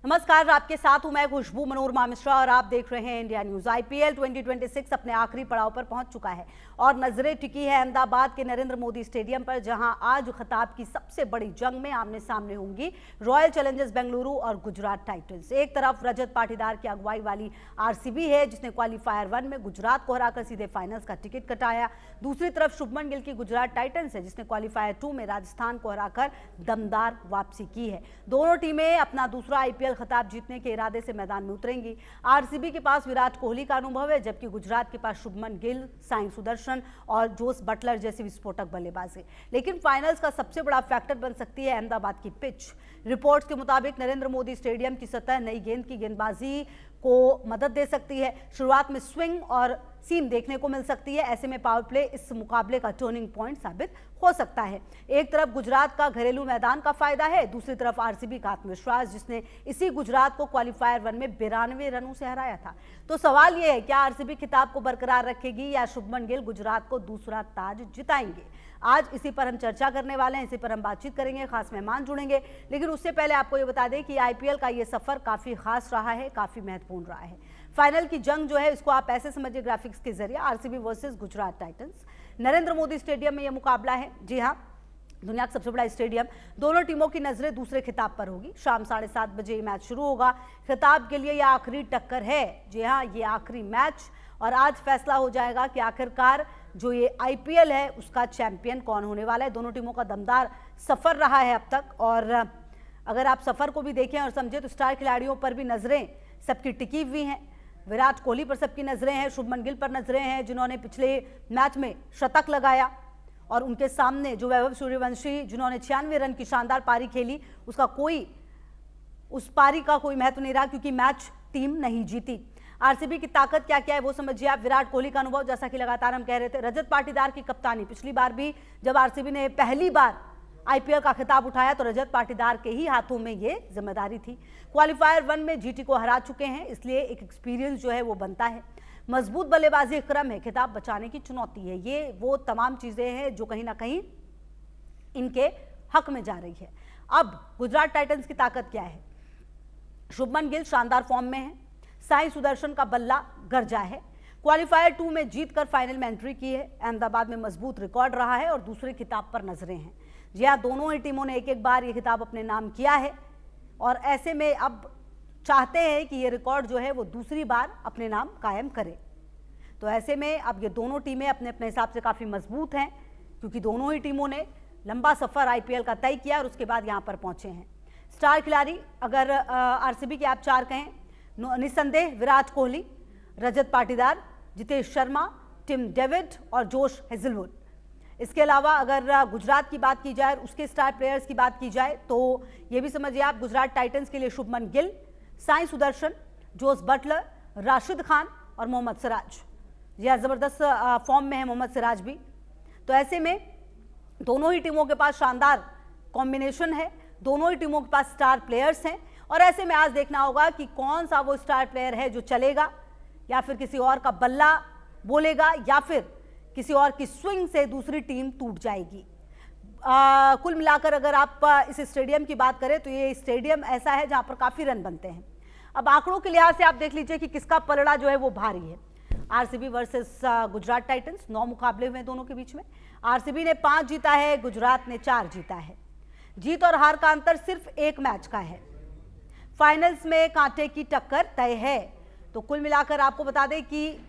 नमस्कार, आपके साथ हूं मैं खुशबू मनोरमा मिश्रा और आप देख रहे हैं इंडिया न्यूज। आईपीएल 2026 अपने आखिरी पड़ाव पर पहुंच चुका है और नजरें टिकी है अहमदाबाद के नरेंद्र मोदी स्टेडियम पर, जहां आज खिताब की सबसे बड़ी जंग में आमने सामने होंगी रॉयल चैलेंजर्स बेंगलुरु और गुजरात टाइटंस। एक तरफ रजत पाटीदार की अगुवाई वाली आरसीबी है, जिसने क्वालिफायर 1 में गुजरात को हराकर सीधे फाइनल्स का टिकट कटाया। दूसरी तरफ शुभमन गिल की गुजरात टाइटंस है, जिसने क्वालिफायर 2 में राजस्थान को हराकर दमदार वापसी की है। दोनों टीमें अपना दूसरा आईपीएल खिताब जीतने के इरादे से मैदान में उतरेंगी। आरसीबी के पास विराट कोहली का अनुभव है, जबकि गुजरात के पास शुभमन गिल, साई सुदर्शन और जोस बटलर जैसी विस्फोटक बल्लेबाजी। लेकिन फाइनल्स का सबसे बड़ा फैक्टर बन सकती है अहमदाबाद की पिच। रिपोर्ट्स के मुताबिक नरेंद्र मोदी स्टेडियम की सतह नई गेंद की गेंदबाजी को मदद दे सकती है। शुरुआत में स्विंग और सीम देखने को मिल सकती है। ऐसे में पावर प्ले इस मुकाबले का टर्निंग पॉइंट साबित हो सकता है। एक तरफ गुजरात का घरेलू मैदान का फायदा है, दूसरी तरफ आरसीबी का आत्मविश्वास, जिसने इसी गुजरात को क्वालिफायर 1 में 92 रनों से हराया था। तो सवाल यह है, क्या आरसीबी खिताब को बरकरार रखेगी या शुभमन गिल गुजरात को दूसरा ताज जिताएंगे? आज इसी पर हम चर्चा करने वाले हैं, इसी पर हम बातचीत करेंगे, खास मेहमान जुड़ेंगे। लेकिन उससे पहले आपको ये बता दें कि आईपीएल का ये सफर काफी खास रहा है, काफी महत्वपूर्ण रहा है। फाइनल की जंग जो है, इसको आप ऐसे समझिए ग्राफिक्स के जरिए, RCB versus Gujarat Titans. Narendra Modi stadium में यह मुकाबला है। जी हाँ, दुनिया का सबसे बड़ा स्टेडियम। दोनों टीमों की नजरें दूसरे खिताब पर होगी। शाम 7:30 बजे ये मैच शुरू होगा। खिताब के लिए यह आखिरी टक्कर है। जी हाँ, ये आखिरी मैच, और आज फैसला हो जाएगा कि आखिरकार जो ये आईपीएल है उसका चैंपियन कौन होने वाला है। दोनों टीमों का दमदार सफर रहा है अब तक, और अगर आप सफर को भी देखें और समझें तो स्टार खिलाड़ियों पर भी नजरें सबकी टिकी हुई हैं। विराट कोहली पर सबकी नजरें हैं, शुभमन गिल पर नजरें हैं, जिन्होंने पिछले मैच में शतक लगाया, और उनके सामने जो वैभव सूर्यवंशी जिन्होंने 96 रन की शानदार पारी खेली, उस पारी का कोई महत्व नहीं रहा, क्योंकि मैच टीम नहीं जीती। आरसीबी की ताकत क्या क्या है वो समझिए आप। विराट कोहली का अनुभव, जैसा कि लगातार हम कह रहे थे। रजत पाटीदार की कप्तानी, पिछली बार भी जब आरसीबी ने पहली बार आईपीएल का खिताब उठाया तो रजत पाटीदार के ही हाथों में ये जिम्मेदारी थी। क्वालिफायर 1 में जीटी को हरा चुके हैं, इसलिए एक एक्सपीरियंस जो है वो बनता है। मजबूत बल्लेबाजी क्रम है, खिताब बचाने की चुनौती है। ये वो तमाम चीजें हैं जो कहीं ना कहीं इनके हक में जा रही है। अब गुजरात टाइटंस की ताकत क्या है? शुभमन गिल शानदार फॉर्म में है, साई सुदर्शन का बल्ला गरजा है, क्वालिफायर 2 में जीतकर फाइनल में एंट्री की है, अहमदाबाद में मजबूत रिकॉर्ड रहा है और दूसरे खिताब पर नजरें हैं। जी हाँ, दोनों ही टीमों ने एक एक बार ये खिताब अपने नाम किया है, और ऐसे में अब चाहते हैं कि ये रिकॉर्ड जो है वो दूसरी बार अपने नाम कायम करे। तो ऐसे में अब ये दोनों टीमें अपने अपने हिसाब से काफ़ी मजबूत हैं, क्योंकि दोनों ही टीमों ने लंबा सफ़र आईपीएल का तय किया और उसके बाद यहाँ पर पहुँचे हैं। स्टार खिलाड़ी अगर आरसीबी के आप 4 कहें, निस्संदेह विराट कोहली, रजत पाटीदार, जितेश शर्मा, टिम डेविड और जोश हेजलवुड। इसके अलावा अगर गुजरात की बात की जाए, उसके स्टार प्लेयर्स की बात की जाए, तो ये भी समझिए आप गुजरात टाइटंस के लिए शुभमन गिल, साई सुदर्शन, जोस बटलर, राशिद खान और मोहम्मद सिराज। यह ज़बरदस्त फॉर्म में है मोहम्मद सिराज भी। तो ऐसे में दोनों ही टीमों के पास शानदार कॉम्बिनेशन है, दोनों ही टीमों के पास स्टार प्लेयर्स हैं, और ऐसे में आज देखना होगा कि कौन सा वो स्टार प्लेयर है जो चलेगा, या फिर किसी और का बल्ला बोलेगा, या फिर किसी और की स्विंग से दूसरी टीम टूट जाएगी। कुल मिलाकर अगर आप इस स्टेडियम की बात करें तो ये स्टेडियम ऐसा है जहां पर काफ़ी रन बनते हैं। अब आंकड़ों के लिहाज से आप देख लीजिए कि किसका पलड़ा जो है वो भारी है। आरसीबी वर्सेस गुजरात टाइटंस, 9 मुकाबले हुए दोनों के बीच में। आरसीबी ने 5 जीता है, गुजरात ने 4 जीता है। जीत और हार का अंतर सिर्फ 1 मैच का है। फाइनल्स में कांटे की टक्कर तय है। तो कुल मिलाकर आपको बता दें कि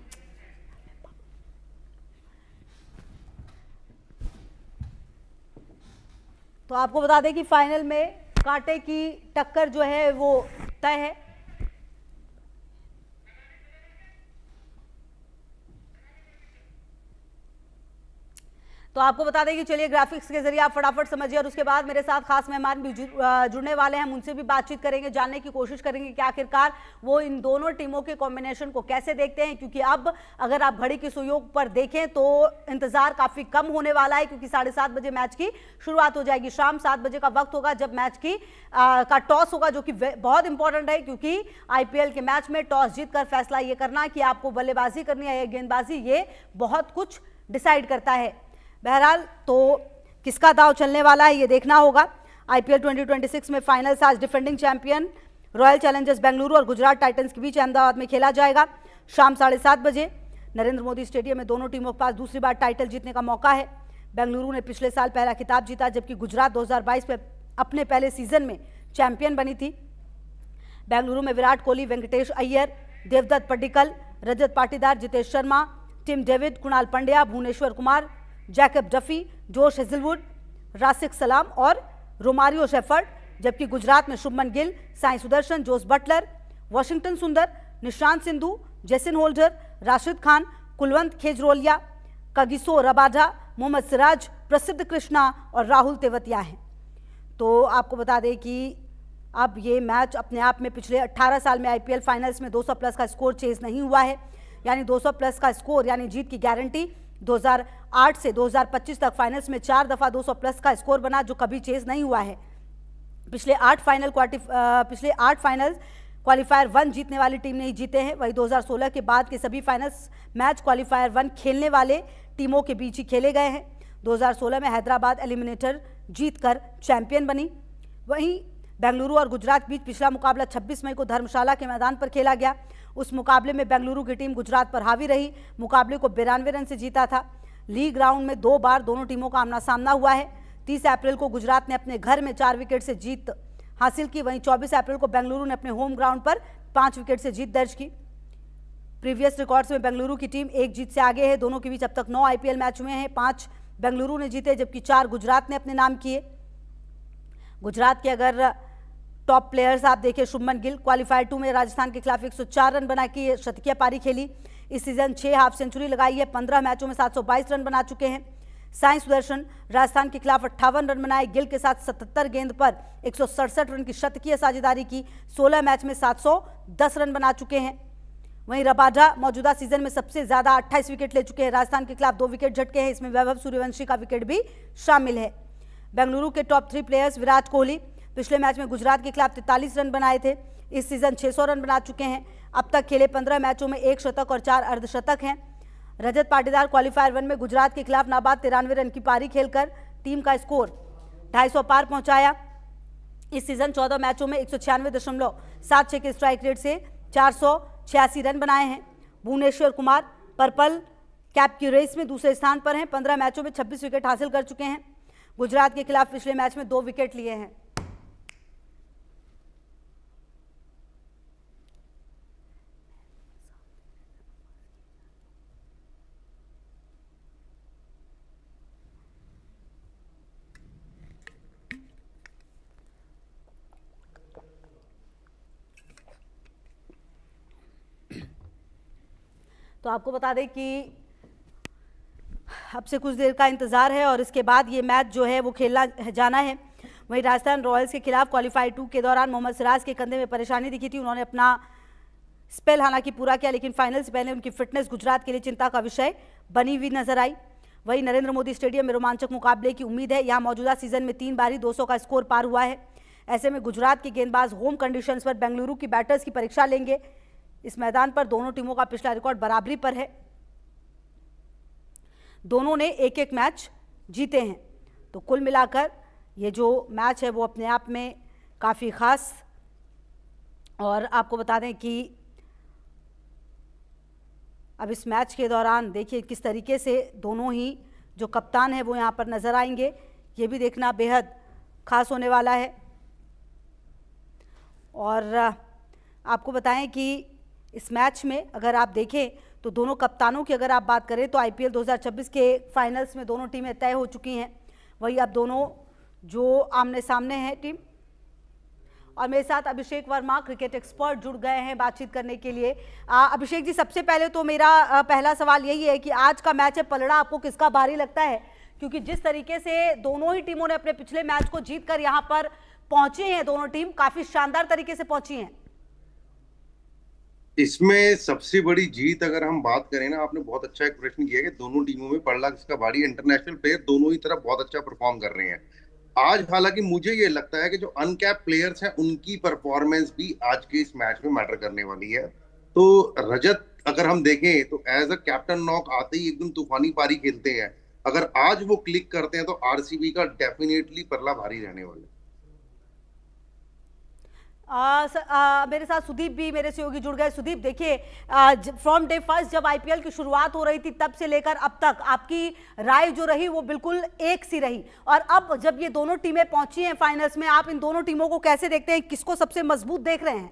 फाइनल में कांटे की टक्कर जो है वो तय है। तो आपको बता दें कि चलिए ग्राफिक्स के जरिए आप फटाफट समझिए, और उसके बाद मेरे साथ खास मेहमान भी जुड़ने वाले हैं, हम उनसे भी बातचीत करेंगे, जानने की कोशिश करेंगे कि आखिरकार वो इन दोनों टीमों के कॉम्बिनेशन को कैसे देखते हैं। क्योंकि अब अगर आप घड़ी की सुइयों पर देखें तो इंतजार काफी कम होने वाला है, क्योंकि 7:30 बजे मैच की शुरुआत हो जाएगी। शाम 7 बजे का वक्त होगा जब मैच का टॉस होगा, जो कि बहुत इंपॉर्टेंट है, क्योंकि आईपीएल के मैच में टॉस जीतकर फैसला ये करना कि आपको बल्लेबाजी करनी है या गेंदबाजी, ये बहुत कुछ डिसाइड करता है। बहरहाल तो किसका दाव चलने वाला है ये देखना होगा। आईपीएल 2026 में फाइनल्स आज defending champion royal Challengers Bengaluru और गुजरात टाइटंस के बीच अहमदाबाद में खेला जाएगा शाम 7:30 बजे। नरेंद्र मोदी स्टेडियम में दोनों टीमों के पास दूसरी बार टाइटल जीतने का मौका है। बेंगलुरु ने पिछले साल पहला खिताब जीता, जबकि गुजरात 2022 में अपने पहले सीजन में चैंपियन बनी थी। बेंगलुरु में Virat Kohli, Venkatesh Iyer, Devdutt Padikkal, Rajat Patidar, Jitesh Sharma, Tim David, Krunal Pandya, Bhuvneshwar Kumar, Jacob Duffy, Josh Hazlewood, Rasikh Salam और रोमारियो शेफर्ड। जबकि गुजरात में Shubman Gill, Sai Sudharsan, Jos Buttler, Washington Sundar, Nishant Sindhu, Jason Holder, Rashid Khan, Kulwant Khejroliya, Kagiso Rabada, Mohammed Siraj, Prasidh Krishna और राहुल तेवतिया हैं। तो आपको बता दें कि अब ये मैच अपने आप में पिछले 18 साल में आईपीएल फाइनल्स में 200 प्लस का स्कोर चेज नहीं हुआ है, यानी 200 प्लस का स्कोर यानी जीत की गारंटी। 2008 से 2025 तक फाइनल्स में 4 दफा 200 प्लस का स्कोर बना, जो कभी चेज नहीं हुआ है। पिछले 8 फाइनल क्वालिफायर 1 जीतने वाली टीम नहीं जीते हैं। वही 2016 के बाद के सभी फाइनल्स मैच क्वालिफायर 1 खेलने वाले टीमों के बीच ही खेले गए हैं। 2016 में हैदराबाद एलिमिनेटर जीतकर चैंपियन बनी। वहीं बेंगलुरु और गुजरात के बीच पिछला मुकाबला 26 मई को धर्मशाला के मैदान पर खेला गया। उस मुकाबले में बेंगलुरु की टीम गुजरात पर हावी रही, मुकाबले को 92 रन से जीता था। लीग राउंड में 2 बार दोनों टीमों का आमना सामना हुआ है। 30 अप्रैल को गुजरात ने अपने घर में 4 विकेट से जीत हासिल की। वहीं 24 अप्रैल को बेंगलुरु ने अपने होम ग्राउंड पर 5 विकेट से जीत दर्ज की। प्रीवियस रिकॉर्ड्स में बेंगलुरु की टीम 1 जीत से आगे है। दोनों के बीच अब तक 9 आईपीएल मैच हुए हैं, 5 बेंगलुरु ने जीते जबकि 4 गुजरात ने अपने नाम किए। गुजरात के अगर टॉप प्लेयर्स आप देखें, शुभमन गिल क्वालिफायर 2 में राजस्थान के खिलाफ 104 रन बना के शतकीय पारी खेली। इस सीजन 6 हाफ सेंचुरी लगाई है, 15 मैचों में 722 रन बना चुके हैं। साई सुदर्शन राजस्थान के खिलाफ 58 रन बनाए, गिल के साथ 77 गेंद पर 167 रन की शतकीय साझेदारी की, 16 मैच में 710 रन बना चुके हैं। वहीं रबाडा मौजूदा सीजन में सबसे ज्यादा 28 विकेट ले चुके हैं। राजस्थान के खिलाफ 2 विकेट झटके हैं, इसमें वैभव सूर्यवंशी का विकेट भी शामिल है। बेंगलुरु के टॉप 3 प्लेयर्स विराट कोहली पिछले मैच में गुजरात के खिलाफ 43 रन बनाए थे, इस सीजन 600 रन बना चुके हैं। अब तक खेले 15 मैचों में 1 शतक और 4 अर्धशतक हैं। रजत पाटीदार क्वालिफायर 1 में गुजरात के खिलाफ नाबाद 93 रन की पारी खेलकर टीम का स्कोर 250 पार पहुंचाया। इस सीजन 14 मैचों में 196.76 के स्ट्राइक रेट से 486 रन बनाए हैं। भुवनेश्वर कुमार पर्पल कैप की रेस में दूसरे स्थान पर हैं, 15 मैचों में 26 विकेट हासिल कर चुके हैं। गुजरात के खिलाफ पिछले मैच में 2 विकेट लिए हैं। तो आपको बता दें कि अब से कुछ देर का इंतजार है और इसके बाद ये मैच जो है वो खेला जाना है। वहीं राजस्थान रॉयल्स के खिलाफ क्वालिफाई 2 के दौरान मोहम्मद सिराज के कंधे में परेशानी दिखी थी। उन्होंने अपना स्पेल हालांकि पूरा किया, लेकिन फाइनल से पहले उनकी फिटनेस गुजरात के लिए चिंता का विषय बनी हुई नजर आई। वहीं नरेंद्र मोदी स्टेडियम में रोमांचक मुकाबले की उम्मीद है। यहाँ मौजूदा सीजन में 3 बार ही 200 का स्कोर पार हुआ है। ऐसे में गुजरात के गेंदबाज होम कंडीशंस पर बेंगलुरु की बैटर्स की परीक्षा लेंगे। इस मैदान पर दोनों टीमों का पिछला रिकॉर्ड बराबरी पर है, दोनों ने 1-1 मैच जीते हैं। तो कुल मिलाकर ये जो मैच है वो अपने आप में काफ़ी खास, और आपको बता दें कि अब इस मैच के दौरान देखिए किस तरीके से दोनों ही जो कप्तान है वो यहाँ पर नज़र आएंगे, ये भी देखना बेहद खास होने वाला है। और आपको बताएं कि इस मैच में अगर आप देखें तो दोनों कप्तानों की अगर आप बात करें तो आईपीएल 2026 के फाइनल्स में दोनों टीमें तय हो चुकी हैं। वही अब दोनों जो आमने सामने हैं टीम। और मेरे साथ अभिषेक वर्मा क्रिकेट एक्सपर्ट जुड़ गए हैं बातचीत करने के लिए। अभिषेक जी, सबसे पहले तो मेरा पहला सवाल यही है कि आज का मैच है पलड़ा आपको किसका भारी लगता है, क्योंकि जिस तरीके से दोनों ही टीमों ने अपने पिछले मैच को जीतकर यहाँ पर पहुंचे हैं, दोनों टीम काफी शानदार तरीके से पहुंची हैं। इसमें सबसे बड़ी जीत अगर हम बात करें ना, आपने बहुत अच्छा एक प्रश्न किया कि दोनों टीमों में पलड़ा किसका भारी। इंटरनेशनल प्लेयर दोनों ही तरफ बहुत अच्छा परफॉर्म कर रहे हैं आज। हालांकि मुझे ये लगता है कि जो अनकैप प्लेयर्स हैं उनकी परफॉर्मेंस भी आज के इस मैच में मैटर करने वाली है। तो रजत अगर हम देखें तो एज अ कैप्टन नॉक आते ही एकदम तूफानी पारी खेलते हैं। अगर आज वो क्लिक करते हैं तो आरसीबी का डेफिनेटली पलड़ा भारी रहने वाला है। मेरे साथ सुदीप भी मेरे सहयोगी जुड़ गए। सुदीप, देखिए, फ्रॉम डे फर्स्ट जब आईपीएल की शुरुआत हो रही थी तब से लेकर अब तक आपकी राय जो रही वो बिल्कुल एक सी रही, और अब जब ये दोनों टीमें पहुंची हैं फाइनल्स में, आप इन दोनों टीमों को कैसे देखते हैं, किसको सबसे मजबूत देख रहे हैं?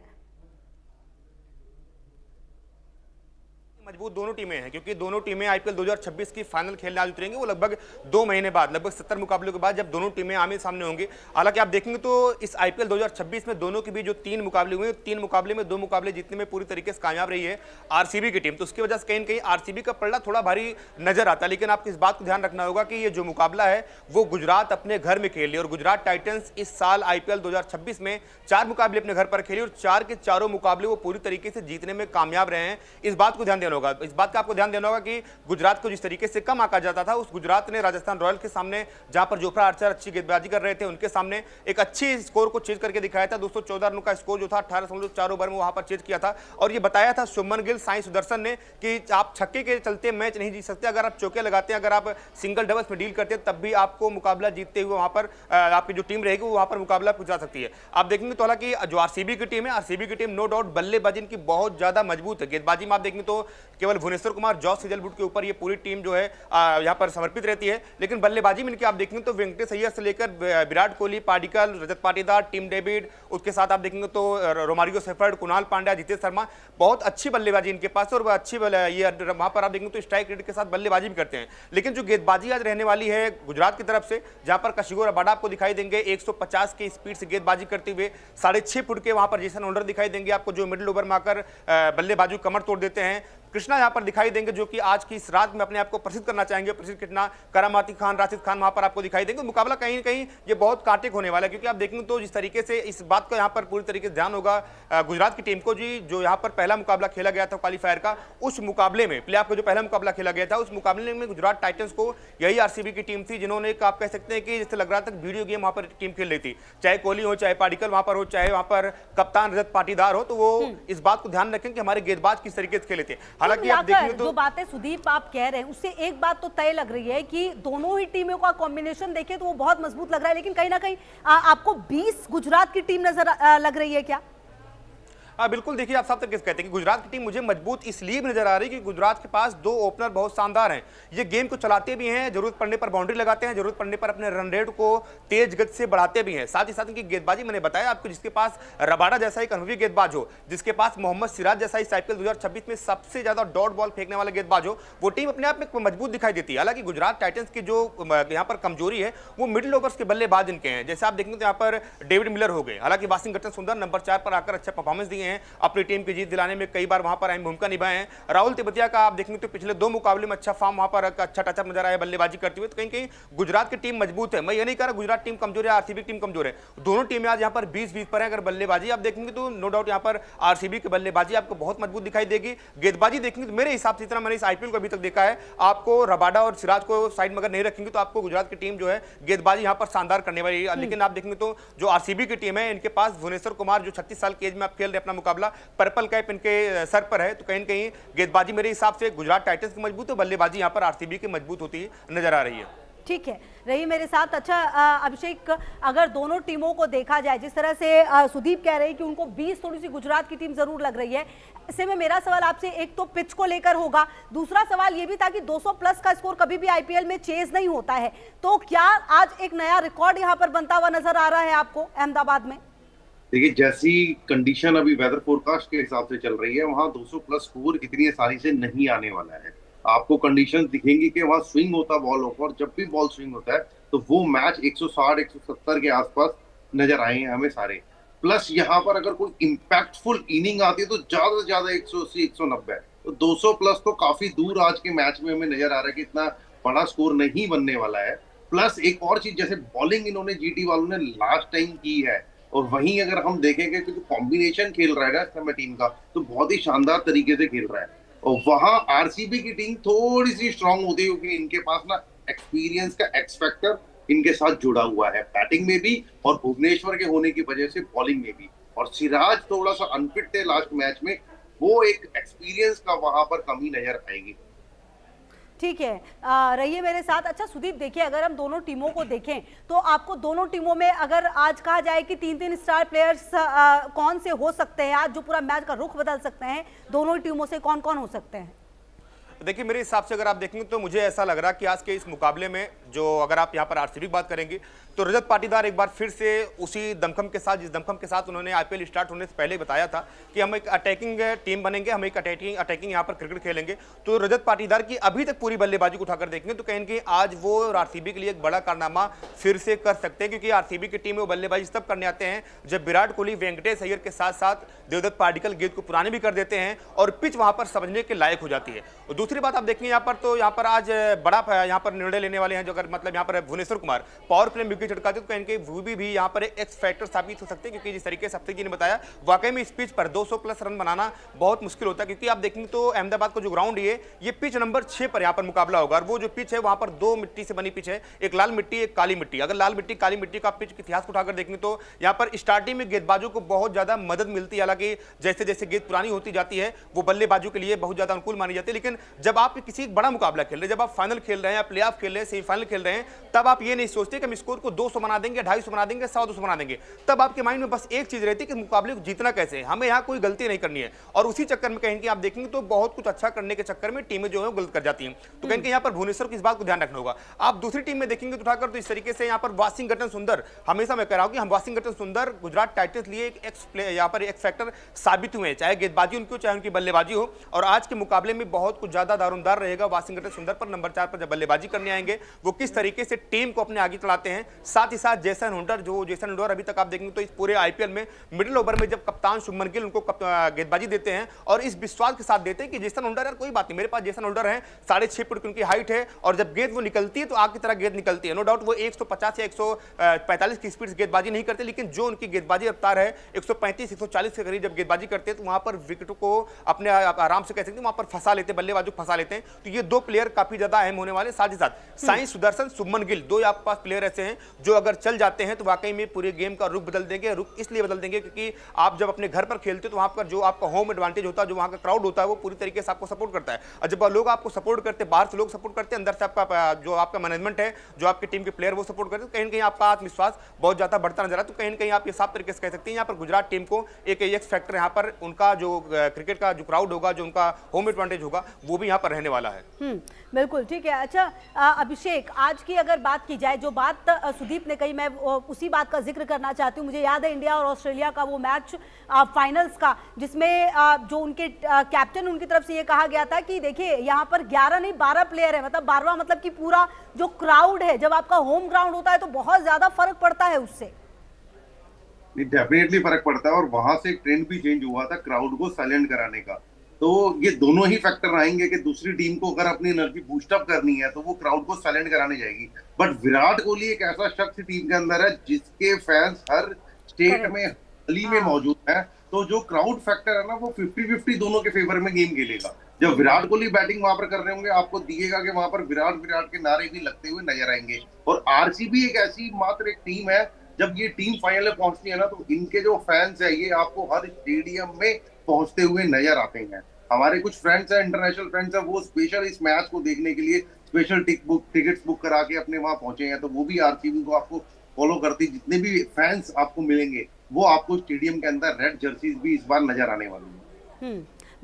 मजबूत दोनों टीमें हैं, क्योंकि दोनों टीमें आईपीएल 2026 की फाइनल खेलने आज उतरेंगी। वो लगभग 2 महीने बाद, लगभग 70 मुकाबलों के बाद जब दोनों टीमें आमने सामने होंगी। हालांकि आप देखेंगे तो इस आईपीएल 2026 में दोनों के बीच जो 3 मुकाबले हुए, 3 मुकाबले में 2 मुकाबले जीतने में पूरी तरीके से कामयाब रही है आरसीबी की टीम। तो उसकी वजह से कहीं ना कहीं आरसीबी का पलड़ा थोड़ा भारी नजर आता है। लेकिन आपको इस बात को ध्यान रखना होगा कि ये जो मुकाबला है वो गुजरात अपने घर में खेल रही है, और गुजरात टाइटंस इस साल आईपीएल 2026 में 4 मुकाबले अपने घर पर खेली और 4 के चारों मुकाबले वो पूरी तरीके से जीतने में कामयाब रहे हैं। इस बात को ध्यान देना होगा। इस बात का आपको ध्यान देना होगा कि गुजरात को जिस तरीके से कम आंका जाता था, उस गुजरात ने राजस्थान रॉयल के सामने, जहां पर जोफ्रा आर्चर अच्छी गेंदबाजी कर रहे थे, उनके सामने एक अच्छी स्कोर को चेज करके दिखाया था। 214 रनों का स्कोर जो था 18.4 ओवर में वहां पर चेज किया था, और ये बताया था शुभमन गिल, साई सुदर्शन ने कि आप छक्के के चलते मैच नहीं जीत सकते, अगर आप चौके लगाते हैं, अगर आप सिंगल डबल्स में डील करते हैं, तब भी आपको मुकाबला जीतते हुए वहां पर आपकी जो टीम रहेगी वो वहां पर मुकाबला पहुंचा सकती है। आप देखेंगे तो हालांकि जो आरसीबी की टीम है, आरसीबी की टीम नो डाउट बल्लेबाजी इनकी बहुत ज्यादा मजबूत है। गेंदबाजी में आप देखेंगे तो केवल भुवनेश्वर कुमार, जॉस हेजलवुड के ऊपर ये पूरी टीम जो है यहां पर समर्पित रहती है। लेकिन बल्लेबाजी में इनके आप देखेंगे तो वेंकटेश अय्यर से लेकर विराट कोहली, पाडिक्कल, रजत पाटीदार, टिम डेविड, उसके साथ आप देखेंगे तो रोमारियो शेफर्ड, कुणाल पांड्या, जितेश शर्मा, बहुत अच्छी बल्लेबाजी इनके पास है, और अच्छी ये वहां पर आप देखेंगे तो स्ट्राइक रेट के साथ बल्लेबाजी भी करते हैं। लेकिन जो गेंदबाजी आज रहने वाली है गुजरात की तरफ से, जहां पर कशिगो रबाडा आपको दिखाई देंगे 150 की स्पीड से गेंदबाजी करते हुए, 6.5 फुट के वहां पर जेसन होल्डर दिखाई देंगे आपको, जो मिडिल ओवर में आकर बल्लेबाजी कमर तोड़ देते हैं। कृष्णा यहां पर दिखाई देंगे जो कि आज की इस रात में अपने आप को प्रसिद्ध करना चाहेंगे। प्रसिद्ध कृष्णा, करामाती खान, राशिद खान वहां पर आपको दिखाई देंगे। मुकाबला कहीं न कहीं ये बहुत कांटेक होने वाला है, क्योंकि आप देखेंगे तो जिस तरीके से इस बात का यहां पर पूरी तरीके से ध्यान होगा गुजरात की टीम को, जी जो यहां पर पहला मुकाबला खेला गया था क्वालीफायर का, उस मुकाबले में प्लेऑफ का जो पहला मुकाबला खेला गया था, उस मुकाबले में गुजरात टाइटंस को यही आरसीबी की टीम थी जिन्होंने, आप कह सकते हैं कि जैसे लग रहा था वीडियो गेम वहां पर टीम खेल रही थी। चाहे कोहली हो, चाहे पाडिक्कल वहां पर हो, चाहे वहां पर कप्तान रजत पाटीदार हो, तो वो इस बात को ध्यान रखें कि हमारे गेंदबाज किस तरीके से खेले थे। हालांकि आप देखेंगे जो बातें सुदीप आप कह रहे हैं उससे एक बात तो तय लग रही है कि दोनों ही टीमों का कॉम्बिनेशन देखें तो वो बहुत मजबूत लग रहा है, लेकिन कहीं ना कहीं आपको 20 गुजरात की टीम नजर लग रही है क्या? हाँ बिल्कुल, देखिए आप सब तक कहते हैं कि गुजरात की टीम मुझे मजबूत इसलिए भी नजर आ रही है कि गुजरात के पास 2 ओपनर बहुत शानदार हैं। ये गेम को चलाते भी हैं, जरूरत पड़ने पर बाउंड्री लगाते हैं, जरूरत पड़ने पर अपने रन रेट को तेज गति से बढ़ाते भी हैं। साथ ही साथ इनकी गेंदबाजी मैंने बताया आपको, जिसके पास रबाडा जैसा एक अनुभवी गेंदबाज हो, जिसके पास मोहम्मद सिराज जैसा इस आईपीएल 2026 में सबसे ज्यादा डॉट बॉल फेंकने वाला गेंदबाज हो, वो टीम अपने आप में मजबूत दिखाई देती है। हालांकि गुजरात टाइटंस की जो यहाँ पर कमजोरी है वो मिडिल ओवर्स के बल्लेबाज इनके हैं। जैसे आप देखेंगे तो यहाँ पर डेविड मिलर हो गए, हालांकि वाशिंगटन सुंदर नंबर 4 पर आकर अच्छा परफॉर्मेंस दिए हैं, अपनी टीम की जीत दिलाने में कई बार वहां पर अहम भूमिका निभाए हैं। राहुल तिबतिया का आप देखेंगे तो पिछले 2 मुकाबले में अच्छा फॉर्म, वहां पर अच्छा टचअप नजर आया बल्लेबाजी करते हुए। तो कहीं कहीं गुजरात की टीम मजबूत है। मैं ये नहीं कह रहा गुजरात टीम कमजोर है, आरसीबी की टीम कमजोर है, दोनों टीमें आज यहाँ पर 20-20 पर है। अगर बल्लेबाजी आप देखेंगे तो नो डाउट यहाँ पर आरसीबी की बल्लेबाजी आपको बहुत मजबूत दिखाई देगी। गेंदबाजी देखेंगे तो मेरे हिसाब से, जितना मैंने इस आईपीएल को अभी तक देखा है, आपको रबाडा और सिराज को साइड में अगर नहीं रखेंगे तो आपको गुजरात की टीम जो है गेंदबाजी यहाँ पर शानदार करने वाली है। लेकिन आप देखेंगे तो जो आरसीबी की टीम है, इनके पास भुवनेश्वर कुमार जो 36 साल की एज में आप खेल रहे अपना मुकाबला, पर्पल कैप इनके सर पर है, तो कहीं न कहीं गेंदबाजी मेरे हिसाब से गुजरात टाइटंस की मजबूत है, बल्लेबाजी यहां पर आरसीबी की मजबूत होती नजर आ रही है। ठीक है, रही मेरे साथ। अच्छा अभिषेक, अगर दोनों टीमों को देखा जाए, जिस तरह से सुदीप कह रहे हैं कि उनको 20 थोड़ी सी गुजरात की टीम जरूर लग रही है, ऐसे में मेरा सवाल आपसे एक तो पिच को लेकर होगा, दूसरा सवाल ये भी था कि 200 प्लस का स्कोर कभी भी आईपीएल में चेज नहीं होता है, तो क्या आज एक नया रिकॉर्ड यहां पर बनता हुआ नजर आ रहा है आपको अहमदाबाद में? देखिए, जैसी कंडीशन अभी वेदर फोरकास्ट के हिसाब से चल रही है, वहां 200 प्लस स्कोर इतनी आसानी से नहीं आने वाला है। आपको कंडीशंस दिखेंगी कि वहां स्विंग होता बॉल ऊपर, और जब भी बॉल स्विंग होता है तो वो मैच 160-170 के आसपास नजर आए हैं हमें सारे। प्लस यहाँ पर अगर कोई इंपैक्टफुल इनिंग आती है तो ज्यादा से ज्यादा 180-190, तो 200 प्लस तो काफी दूर आज के मैच में हमें नजर आ रहा है कि इतना बड़ा स्कोर नहीं बनने वाला है। प्लस एक और चीज, जैसे बॉलिंग इन्होंने जीटी वालों ने लास्ट टाइम की है, और वहीं अगर हम देखेंगे कि कॉम्बिनेशन खेल रहा है ना इस समय टीम का, तो बहुत ही शानदार तरीके से खेल रहा है। और वहां आरसीबी की टीम थोड़ी सी स्ट्रांग होती है, क्योंकि इनके पास ना एक्सपीरियंस का एक्स फैक्टर इनके साथ जुड़ा हुआ है, बैटिंग में भी और भुवनेश्वर के होने की वजह से बॉलिंग में भी। और सिराज थोड़ा सा अनफिट थे लास्ट मैच में, वो एक एक्सपीरियंस का वहां पर कमी नजर आएगी। ठीक है, रहिए मेरे साथ। अच्छा सुदीप, देखिए अगर हम दोनों टीमों को देखें तो आपको दोनों टीमों में अगर आज कहा जाए कि 3-3 स्टार प्लेयर्स कौन से हो सकते हैं आज जो पूरा मैच का रुख बदल सकते हैं, दोनों टीमों से कौन कौन हो सकते हैं? देखिए मेरे हिसाब से अगर आप देखेंगे तो मुझे ऐसा लग रहा कि आज के इस मुकाबले में जो अगर आप यहाँ पर आरसीबी की बात करेंगे तो रजत पाटीदार एक बार फिर से उसी दमखम के साथ, जिस दमखम के साथ उन्होंने आईपीएल स्टार्ट होने से पहले बताया था कि हम एक अटैकिंग टीम बनेंगे, हम एक अटैकिंग यहाँ पर क्रिकेट खेलेंगे। तो रजत पाटीदार की अभी तक पूरी बल्लेबाजी को उठाकर देखेंगे तो कहीं ना कहीं आज वो आरसीबी के लिए एक बड़ा कारनामा फिर से कर सकते हैं, क्योंकि आरसीबी की टीम में वो बल्लेबाजी तब करने आते हैं जब विराट कोहली, वेंकटेश अय्यर के साथ साथ देवदत्त पाडिक्कल गेंद को पुराने भी कर देते हैं और पिच वहां पर समझने के लायक हो जाती है। और दूसरी बात आप देखेंगे यहाँ पर तो यहाँ पर आज बड़ा यहाँ पर निर्णय लेने वाले हैं, जो अगर मतलब यहाँ पर भुवनेश्वर कुमार पावर प्ले में विकेट चटकाते तो कहीं ना कहीं वो भी यहाँ पर एक एक्स फैक्टर साबित हो सकते हैं, क्योंकि जिस तरीके से अफ्रीदी ने बताया वाकई में इस पिच पर 200 प्लस रन बनाना बहुत मुश्किल होता है। क्योंकि आप देखेंगे तो अहमदाबाद का जो ग्राउंड ये पिच नंबर 6 पर यहाँ पर मुकाबला होगा और वो जो पिच है वहां पर 2 मिट्टी से बनी पिच है, एक लाल मिट्टी एक काली मिट्टी। अगर लाल मिट्टी काली मिट्टी का पिच के इतिहास को उठाकर देखेंगे तो यहाँ पर स्टार्टिंग में गेंदबाजों को बहुत ज्यादा मदद मिलती है, हालांकि जैसे जैसे गेंद पुरानी होती जाती है वो बल्लेबाजों के लिए बहुत ज्यादा अनुकूल मानी जाती है। लेकिन जब आप किसी बड़ा मुकाबला खेल रहे हैं, जब आप फाइनल खेल रहे हैं या प्ले ऑफ खेल रहे हैं, सेमीफाइनल खेल रहे हैं, तब आप ये नहीं सोचते कि हम स्कोर को 200 बना देंगे, 250 बना देंगे, 100-200 बना देंगे। तब आपके माइंड में बस एक चीज रहती है कि मुकाबले को जीतना कैसे है, हमें यहाँ कोई गलती नहीं करनी है। और उसी चक्कर में कहीं आप देखेंगे तो बहुत कुछ अच्छा करने के चक्कर में टीमें जो है गलत कर जाती हैं। तो कहीं यहाँ पर भुवनेश्वर की इस बात को ध्यान रखना होगा। आप दूसरी टीम में देखेंगे तो उठाकर तो इस तरीके से यहाँ पर वाशिंगटन सुंदर, हमेशा मैं कह रहा हूं कि हम वाशिंगटन सुंदर गुजरात टाइटंस लिए एक यहाँ पर एक फैक्टर साबित हुए हैं, चाहे गेंदबाजी उनकी हो चाहे उनकी बल्लेबाजी हो। और आज के मुकाबले में बहुत कुछ ज्यादा दारोमदार रहेगा वाशिंगटन सुंदर पर। नंबर 4 पर जब बल्लेबाजी करने आएंगे वो किस तरीके से टीम को अपने आगे चलाते हैं। साथ ही साथ जेसन होल्डर अभी तक आप देखेंगे तो इस पूरे आईपीएल में मिडिल ओवर में जब कप्तान शुभमन गिल उनको गेंदबाजी देते हैं और इस विश्वास के साथ देते हैं कि जेसन होल्डर यार कोई बात नहीं, मेरे पास जेसन होल्डर है, 6.5 फुट की उनकी हाइट है और जब गेंद वो निकलती है तो आग की तरह गेंद निकलती है। नो डाउट वो 150 या 145 की स्पीड से गेंदबाजी नहीं करते, लेकिन जो उनकी गेंदबाजी रफ्तार है 135-140 के करीब जब गेंदबाजी करते हैं तो वहां पर विकेट को अपने आराम से कह सकते हैं वहां पर फंसा लेते हैं, बल्लेबाजों को फंसा लेते हैं। तो ये दो प्लेयर काफी ज्यादा अहम होने वाले। साथ ही साथ साई सुदर्शन, शुभमन गिल, दो आपके पास प्लेयर ऐसे हैं जो अगर चल जाते हैं तो वाकई में पूरे गेम का रुख बदल देंगे। रुख इसलिए बदल देंगे क्योंकि आप जब अपने घर पर खेलते हो तो वहां पर जो आपका होम एडवांटेज होता है, जो वहां का क्राउड होता है वो पूरी तरीके से आपको सपोर्ट करता है। और जब लोग आपको सपोर्ट करते हैं, बाहर से लोग सपोर्ट करते हैं, अंदर से आपका जो आपका मैनेजमेंट है, जो आपकी टीम के प्लेयर वो सपोर्ट करते हैं, कहीं ना कहीं आपका आत्मविश्वास बहुत ज्यादा बढ़ता नजर आता है। तो कहीं ना कहीं आप ये साफ तरीके से कह सकते हैं यहाँ पर गुजरात टीम को एक एक्स फैक्टर यहाँ पर उनका जो क्रिकेट का जो क्राउड होगा, जो उनका होम एडवांटेज होगा वो भी यहाँ पर रहने वाला है। बिल्कुल ठीक है। अच्छा अभिषेक, आज की अगर बात की जाए, जो बात सुदीप ने कही मैं उसी बात का जिक्र करना चाहती हूँ। मुझे याद है इंडिया और ऑस्ट्रेलिया का वो मैच फाइनल्स का, जिसमें जो उनके कैप्टन उनकी तरफ से ये कहा गया था कि देखिए यहाँ पर 11 नहीं 12 प्लेयर है, मतलब 12वां मतलब कि पूरा जो क्राउड है, जब आपका होम ग्राउंड होता है तो बहुत ज्यादा फर्क पड़ता है उससे। डेफिनेटली फर्क पड़ता है और वहां से एक ट्रेंड भी चेंज हुआ था क्राउड को साइलेंट कराने का। तो ये दोनों ही फैक्टर आएंगे कि दूसरी टीम को अगर अपनी एनर्जी बूस्टअप करनी है तो वो क्राउड को साइलेंट कराने जाएगी। बट विराट कोहली एक ऐसा शख्स टीम के अंदर है जिसके फैंस हर स्टेट में गली में मौजूद है, तो जो क्राउड फैक्टर है ना वो 50-50 दोनों के फेवर में गेम खेलेगा। जब विराट कोहली बैटिंग वहां पर कर रहे होंगे आपको दिखेगा कि वहां पर विराट के नारे भी लगते हुए नजर आएंगे। और आरसीबी एक ऐसी मात्र एक टीम है, जब ये टीम फाइनल में पहुंचती है ना तो इनके जो फैंस है ये आपको हर स्टेडियम में पहुंचते हुए नजर आते हैं। हमारे कुछ फ्रेंड्स हैं, इंटरनेशनल फ्रेंड्स हैं, वो स्पेशल इस मैच को देखने के लिए स्पेशल टिकट्स बुक करा के अपने वहां पहुंचे हैं। तो वो भी आरसीबी को आपको फॉलो करती, जितने भी फैंस आपको मिलेंगे वो आपको स्टेडियम के अंदर रेड जर्सीज भी इस बार नजर आने वाली है।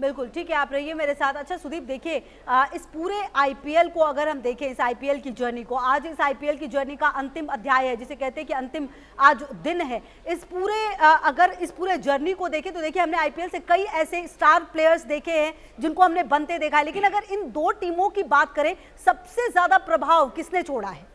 बिल्कुल ठीक है, आप रहिए मेरे साथ। अच्छा सुदीप, देखिए इस पूरे आईपीएल को अगर हम देखें, इस आईपीएल की जर्नी को, आज इस आईपीएल की जर्नी का अंतिम अध्याय है, जिसे कहते हैं कि अंतिम आज दिन है। इस पूरे अगर इस पूरे जर्नी को देखें तो देखिए हमने आईपीएल से कई ऐसे स्टार प्लेयर्स देखे हैं जिनको हमने बनते देखा है, लेकिन अगर इन दो टीमों की बात करें सबसे ज्यादा प्रभाव किसने छोड़ा है?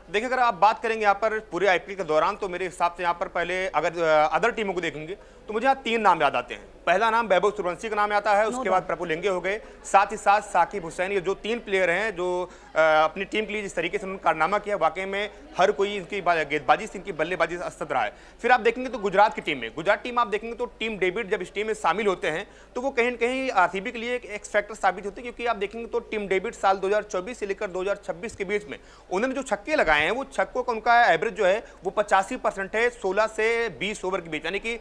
देखिए अगर आप बात करेंगे यहाँ पर पूरे आईपीएल के दौरान तो मेरे हिसाब से यहाँ पर पहले अगर अदर टीमों को देखेंगे तो मुझे यहाँ 3 नाम याद आते हैं। पहला नाम वैभव सूर्यवंशी का नाम आता है, उसके बाद प्रफुल्ल लेंगे हो गए, साथ ही साथ साकिब हुसैन। ये जो 3 प्लेयर हैं जो अपनी टीम के लिए जिस तरीके से उन्होंने कारनामा किया, वाकई में हर कोई इनकी गेंदबाजी से, इनकी बल्लेबाजी से असत रहा है। फिर आप देखेंगे तो गुजरात की टीम में, गुजरात टीम आप देखेंगे तो टीम डेविड जब इस टीम में शामिल होते हैं तो वो कहीं ना कहीं आरसीबी के लिए एक एक्स फैक्टर साबित होते हैं, क्योंकि आप देखेंगे तो टीम डेविड साल 2024 से लेकर 2026 के बीच में उन्होंने जो छक्के लगाए हैं वो छक्कों का उनका एवरेज जो है वो 85% है 16 से 20 ओवर के बीच, यानी कि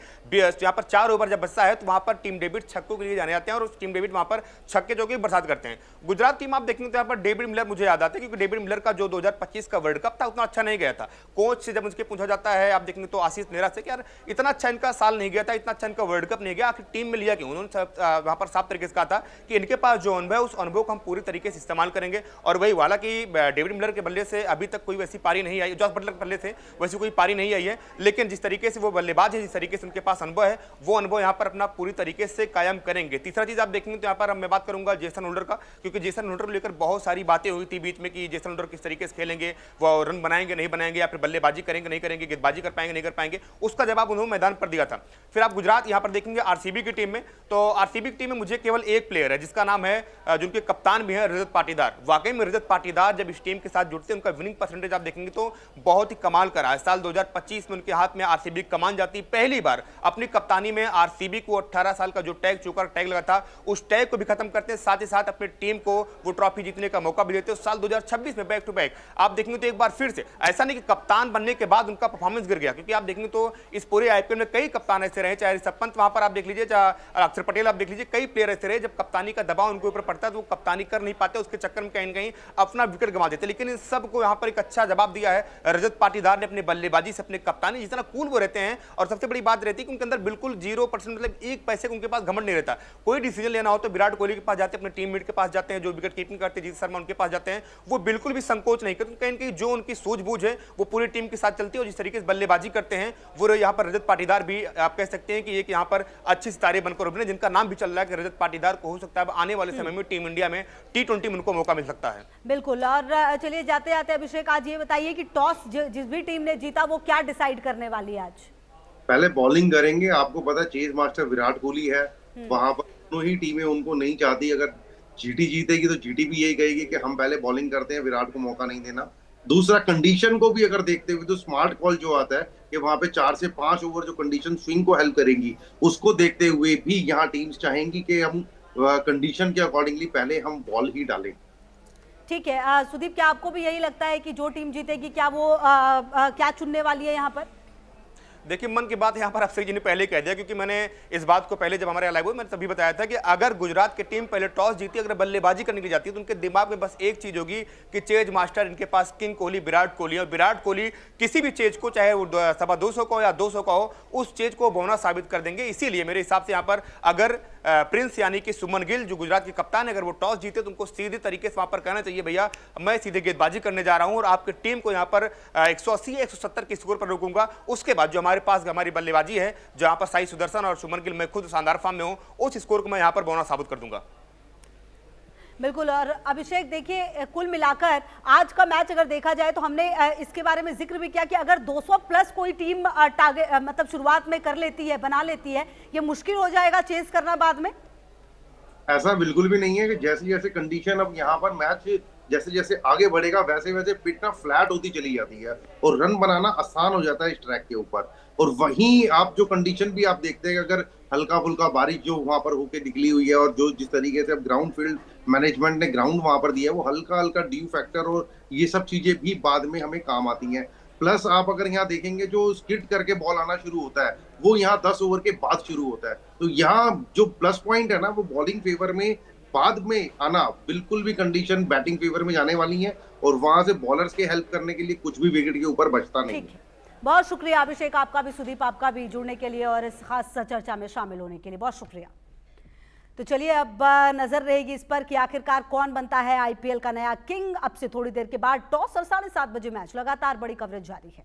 यहाँ पर 4 ओवर जब बचता है तो वहां वहां पर टीम डेविड छक्कों के लिए जाने जाते हैं और उस टीम डेविड वहां पर छक्के जो कि बरसात करते हैं। गुजरात टीम आप देखेंगे तो यहाँ पर डेविड मिलर मुझे याद आता है, क्योंकि डेविड मिलर का जो 2025 का वर्ल्ड कप था उतना अच्छा नहीं गया था। कोच से जब उसके पूछा जाता है, आप देखेंगे तो आशीष नेहरा से, कि यार इतना अच्छा इनका साल नहीं गया था, इतना अच्छा इनका वर्ल्ड कप नहीं गया, आखिर टीम में लिया क्यों? उन्होंने वहां पर साफ तरीके से कहा था कि इनके पास जो अनुभव है उस अनुभव को हम पूरी तरीके से इस्तेमाल करेंगे। और वही वाला कि डेविड मिलर के बल्ले से अभी तक कोई वैसी पारी नहीं आई, जॉस बटलर के बल्ले से वैसी कोई पारी नहीं आई है, लेकिन जिस तरीके से वो बल्लेबाज है, जिस तरीके से उनके पास अनुभव है, वो अनुभव यहाँ पर अपना पूरी तरीके से कायम करेंगे। तीसरा चीज आप देखेंगे तो यहाँ पर मैं बात करूंगा जेसन होल्डर का, क्योंकि जेसन होल्डर को लेकर बहुत सारी बातें हुई थी बीच में कि जेसन होल्डर किस तरीके से खेलेंगे, वो रन बनाएंगे नहीं बनाएंगे, या फिर बल्लेबाजी करेंगे नहीं करेंगे, गेंदबाजी कर पाएंगे नहीं कर पाएंगे। उसका जवाब उन्होंने मैदान पर दिया था। फिर आप गुजरात यहाँ पर देखेंगे आरसीबी की टीम में, तो आरसीबी की टीम में मुझे केवल एक प्लेयर है जिसका नाम है, जिनके कप्तान भी है, रजत पाटीदार। वाकई में रजत पाटीदार जब इस टीम के साथ जुड़ते हैं, उनका विनिंग परसेंटेज आप देखेंगे तो बहुत ही कमाल का रहा है। साल 2025 में उनके हाथ में आरसीबी कमान जाती, पहली बार अपनी कप्तानी में आरसीबी को 18 साल का जो टैग चोकर टैग लगा था उस टैग को भी खत्म करते हैं, साथ ही साथ अपनी टीम को वो ट्रॉफी जीतने का मौका भी देते हैं। साल 2026 में बैक टू बैक आप देखेंगे तो एक बार फिर से, ऐसा नहीं कि कप्तान बनने के बाद उनका परफॉर्मेंस गिर गया, क्योंकि आप देखेंगे तो इस पूरे आईपीएल में कई कप्तान ऐसे रहे, चाहे ऋषभ पंत वहां पर आप देख लीजिए, चाहे अक्षर पटेल आप देख लीजिए, कई प्लेयर ऐसे रहे जब कप्तानी का दबाव उनके ऊपर पड़ता है तो वो कप्तानी कर नहीं पाते, उसके चक्कर में कहीं न कहीं अपना विकेट गंवा देते। लेकिन इन सबको यहाँ पर एक अच्छा जवाब दिया है रजत पाटीदार ने अपने बल्लेबाजी से, अपने कप्तानी, जितना कूल वो रहते हैं। और सबसे बड़ी बात रहती है कि उनके अंदर बिल्कुल 0%, मतलब एक पैसे को उनके पास घमंड नहीं रहता। कोई डिसीजन लेना हो तो विराट कोहली के पास जाते हैं, अपने टीममेट के पास जाते हैं, जो विकेट कीपिंग करते हैं जीत शर्मा उनके पास जाते हैं, वो बिल्कुल भी संकोच नहीं करते। कहीं कहीं जो उनकी सूझबूझ है वो पूरी टीम के साथ चलती है, और जिस तरीके से बल्लेबाजी करते हैं वो यहाँ पर रजत पाटीदार भी आप कह सकते हैं कि एक यहाँ पर अच्छे सितारे बनकर उभरे, जिनका नाम भी चल रहा है कि रजत पाटीदार को हो सकता है आने वाले समय में टीम इंडिया में T20 में उनको मौका मिल सकता है। बिल्कुल। और चलिए जाते जाते अभिषेक, आज ये बताइए कि टॉस जिस भी टीम ने जीता वो क्या डिसाइड करने वाली है आज? पहले बॉलिंग करेंगे। आपको पता है चेज मास्टर विराट कोहली है, वहां पर दोनों ही टीमें उनको नहीं चाहती। अगर जीटी जीतेगी तो जीटी भी यही कहेगी कि हम पहले बॉलिंग करते हैं, विराट को मौका नहीं देना। दूसरा, कंडीशन को भी अगर देखते हुए तो स्मार्ट कॉल जो आता है कि वहां पे 4 से 5 ओवर जो कंडीशन स्विंग को हेल्प करेंगी, उसको देखते हुए भी यहाँ टीम्स चाहेंगी कि हम कंडीशन के अकॉर्डिंगली पहले हम बॉल ही डालें। ठीक है। सुदीप, क्या आपको भी यही लगता है कि जो टीम जीतेगी क्या वो क्या चुनने वाली है यहाँ पर? देखिए, मन की बात यहाँ पर अफसर जी ने पहले कह दिया, क्योंकि मैंने इस बात को पहले जब हमारे यहाँ लाइव हुआ मैंने तभी बताया था कि अगर गुजरात की टीम पहले टॉस जीती, अगर बल्लेबाजी करने के लिए जाती है तो उनके दिमाग में बस एक चीज होगी कि चेज मास्टर इनके पास किंग कोहली, विराट कोहली, और विराट कोहली किसी भी चेज को, चाहे वो 250 का हो या 200 का हो, उस चेज को बोना साबित कर देंगे। इसीलिए मेरे हिसाब से यहाँ पर अगर प्रिंस यानी कि सुमन गिल जो गुजरात के कप्तान है, अगर वो टॉस जीते तो उनको सीधे तरीके से वहां पर कहना चाहिए, भैया मैं सीधे गेंदबाजी करने जा रहा हूं और आपकी टीम को यहां पर 180 या 170 के स्कोर पर रोकूंगा। उसके बाद जो हमारे पास हमारी बल्लेबाजी है, जहां पर साई सुदर्शन और सुमन गिल, मैं खुद शानदार फॉर्म में हूं, उस स्कोर को मैं यहां पर बोना साबित कर दूंगा। बिल्कुल। और अभिषेक देखिए, कुल मिलाकर आज का मैच अगर देखा जाए तो हमने इसके बारे में जिक्र भी किया कि अगर 200 प्लस कोई टीम टारगेट मतलब शुरुआत में कर लेती है, बना लेती है, ये मुश्किल हो जाएगा चेस करना बाद में। ऐसा बिल्कुल भी नहीं है कि जैसे जैसे कंडीशन अब यहाँ पर मैच जैसे जैसे आगे बढ़ेगा वैसे वैसे पिच ना फ्लैट होती चली जाती है और रन बनाना आसान हो जाता है इस ट्रैक के ऊपर। और वहीं आप जो कंडीशन भी आप देखते हैं, अगर हल्का फुल्का बारिश जो वहां पर होके निकली हुई है और जो जिस तरीके से अब ग्राउंड फील्ड मैनेजमेंट ने ग्राउंड वहां पर दिया है, वो हल्का हल्का ड्यू फैक्टर और ये सब चीजें भी बाद में हमें काम आती हैं। प्लस आप अगर यहाँ देखेंगे जो स्किड करके बॉल आना शुरू होता है वो यहाँ 10 ओवर के बाद शुरू होता है, तो यहाँ जो प्लस पॉइंट है ना वो बॉलिंग फेवर में बाद में आना, बिल्कुल भी कंडीशन बैटिंग फेवर में जाने वाली है और वहां से बॉलर्स के हेल्प करने के लिए कुछ भी विकेट के ऊपर बचता नहीं है। बहुत शुक्रिया अभिषेक, आपका भी, सुदीप आपका भी जुड़ने के लिए और इस खास चर्चा में शामिल होने के लिए बहुत शुक्रिया। तो चलिए अब नजर रहेगी इस पर कि आखिरकार कौन बनता है आईपीएल का नया किंग। अब से थोड़ी देर के बाद टॉस और 7:30 बजे मैच, लगातार बड़ी कवरेज जारी है।